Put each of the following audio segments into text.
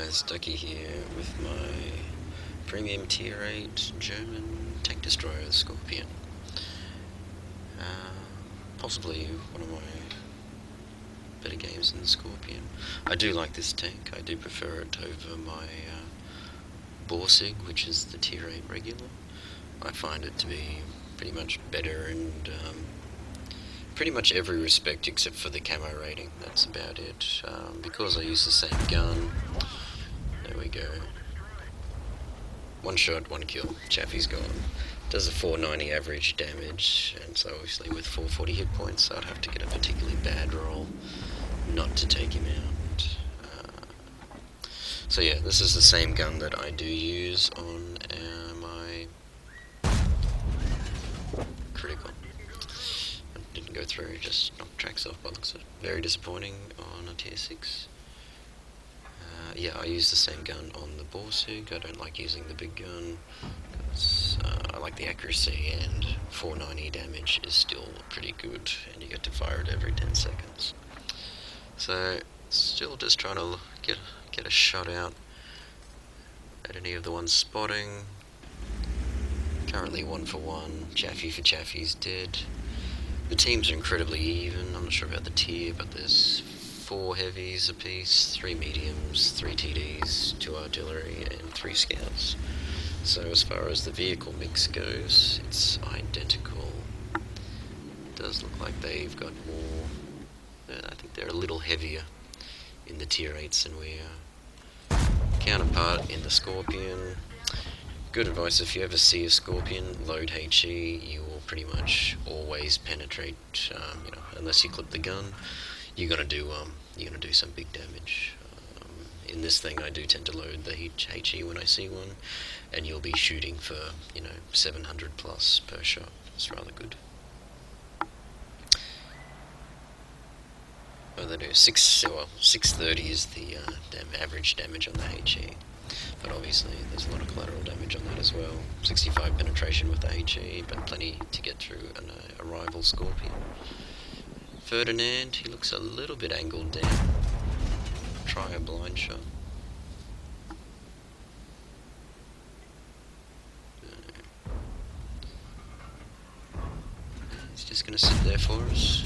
guys, Ducky here with my premium tier 8 German tank destroyer, the Skorpion. Possibly one of my better games in the Skorpion. I do like this tank. I do prefer it over my Borsig, which is the tier 8 regular. I find it to be pretty much better in pretty much every respect except for the camo rating. That's about it. Because I use the same gun. There we go. One shot, one kill. Chaffee's gone. Does a 490 average damage, and so obviously with 440 hit points, I'd have to get a particularly bad roll not to take him out. So yeah, this is the same gun that I do use on my critical. It didn't go through, just knocked tracks off by the looks of it. Very disappointing on a tier 6. Yeah, I use the same gun on the Borsig. I don't like using the big gun because I like the accuracy, and 490 damage is still pretty good, and you get to fire it every 10 seconds. So, still just trying to get a shot out at any of the ones spotting. Currently 1 for 1. Chaffee for Chaffee's dead. The teams are incredibly even. I'm not sure about the tier, but there's 4 heavies apiece, 3 mediums, 3 TDs, 2 artillery, and 3 scouts. So as far as the vehicle mix goes, it's identical. It does look like they've got more. I think they're a little heavier in the tier 8s than we are. Counterpart in the Skorpion. Good advice: if you ever see a Skorpion, load HE. You will pretty much always penetrate. Unless you clip the gun, you're gonna do some big damage. In this thing, I do tend to load the HE when I see one, and you'll be shooting for 700 plus per shot. It's rather good. Well, they do 630 is the average damage on the HE, but obviously there's a lot of collateral damage on that as well. 65 penetration with the HE, but plenty to get through a rival Skorpion. Ferdinand, he looks a little bit angled down. Try a blind shot. He's just going to sit there for us.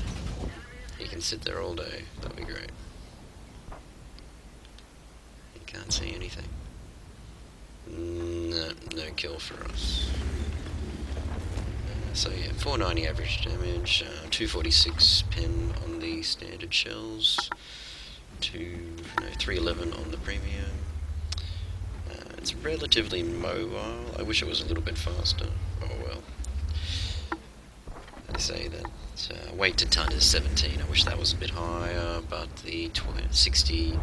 He can sit there all day. That'd be great. He can't see anything. No kill for us. So yeah, 490 average damage, 246 pen on the standard shells, 311 on the premium. It's relatively mobile. I wish it was a little bit faster. Oh well. They say that weight to ton is 17. I wish that was a bit higher, but the 60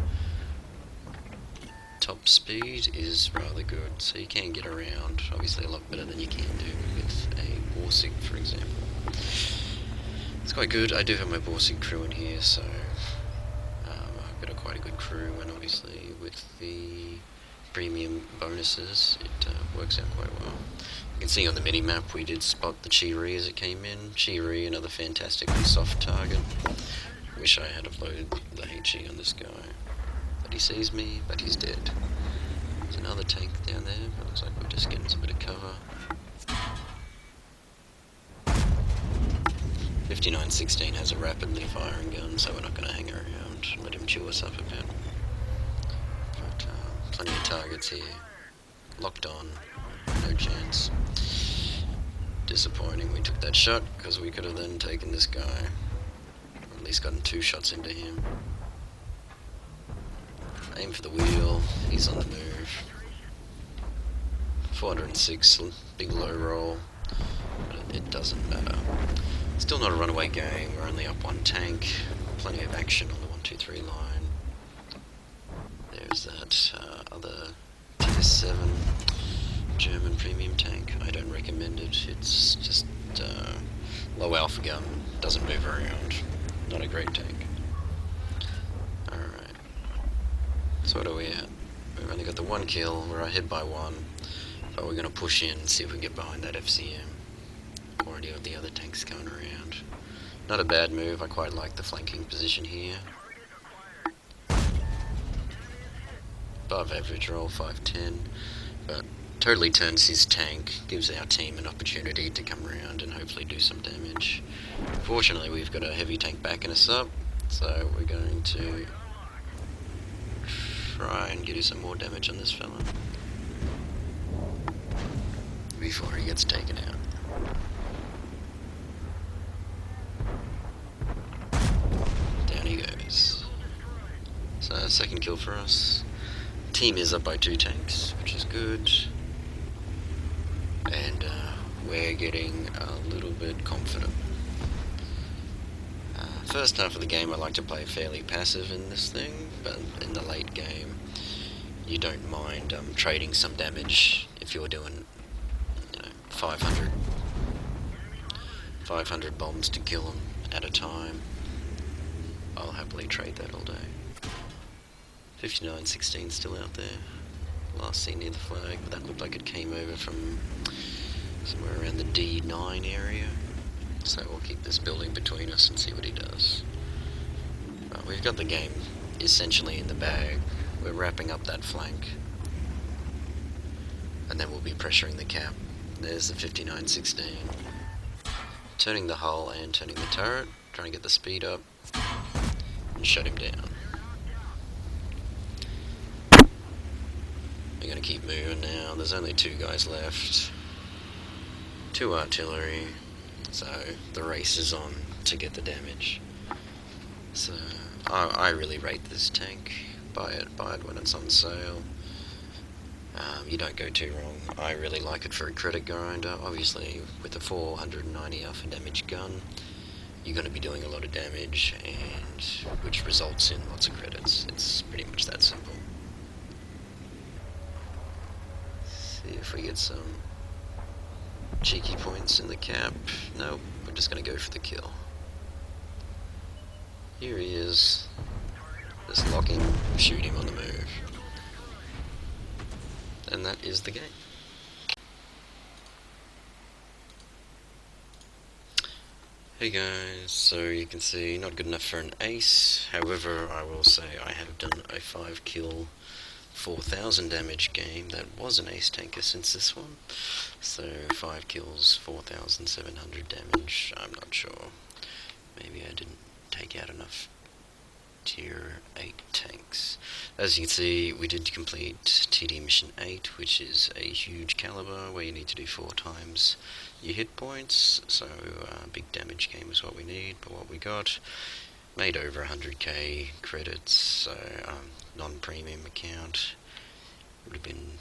top speed is rather good, so you can get around, obviously a lot better than you can do with a Borsig, for example. It's quite good. I do have my Borsig crew in here, so I've got quite a good crew, and obviously with the premium bonuses, it works out quite well. You can see on the mini-map we did spot the Chi-Ri as it came in. Chi-Ri, another fantastically soft target. Wish I had loaded the HE on this guy. But he sees me, but he's dead. There's another tank down there, but looks like we're just getting some bit of cover. 5916 has a rapidly firing gun, so we're not going to hang around and let him chew us up a bit. But plenty of targets here. Locked on, no chance. Disappointing we took that shot, because we could have then taken this guy. Or at least gotten 2 shots into him. Aim for the wheel, he's on the move. 406, big low roll, but it doesn't matter. Still not a runaway game, we're only up 1 tank, plenty of action on the 1-2-3 line. There's that other tier 7 German premium tank. I don't recommend it. It's just low alpha gun, doesn't move around, not a great tank. Alright. So what are we at? We've only got the 1 kill, we're ahead by 1, but we're going to push in and see if we can get behind that FCM or any of the other tanks going around. Not a bad move, I quite like the flanking position here. above average roll, 510, but totally turns his tank, gives our team an opportunity to come around and hopefully do some damage. Fortunately, we've got a heavy tank backing us up, so we're going to try and do some more damage on this fella before he gets taken out. Down he goes. So, second kill for us. Team is up by 2 tanks, which is good. And we're getting a little bit confident. First half of the game I like to play fairly passive in this thing, but in the late game you don't mind trading some damage if you're doing 500 bombs to kill them at a time. I'll happily trade that all day. 59-16 still out there. Last seen near the flag, but that looked like it came over from somewhere around the D9 area. So we'll keep this building between us and see what he does. We've got the game essentially in the bag. We're wrapping up that flank. And then we'll be pressuring the cap. There's the 59-16. Turning the hull and turning the turret. Trying to get the speed up. And shut him down. We're going to keep moving now. There's only 2 guys left. 2 artillery. So the race is on to get the damage. So I really rate this tank. Buy it when it's on sale. You don't go too wrong. I really like it for a credit grinder. Obviously, with a 490 alpha damage gun, you're going to be doing a lot of damage, and which results in lots of credits. It's pretty much that simple. See if we get some cheeky points in the cap. Nope, we're just going to go for the kill. Here he is. Just lock him, shoot him on the move. And that is the game. Hey guys, so you can see not good enough for an ace. However, I will say I have done a 5 kill 4,000 damage game that was an ace tanker since this one. So 5 kills, 4,700 damage. I'm not sure. Maybe I didn't take out enough tier 8 tanks. As you can see, we did complete TD mission 8, which is a huge caliber where you need to do 4 times your hit points. So big damage game is what we need. But what we got, made over 100k credits. So non-premium account would have been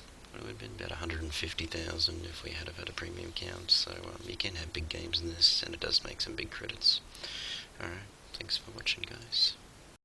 about 150,000 if we had had a premium account. So you can have big games in this, and it does make some big credits. Alright, thanks for watching, guys.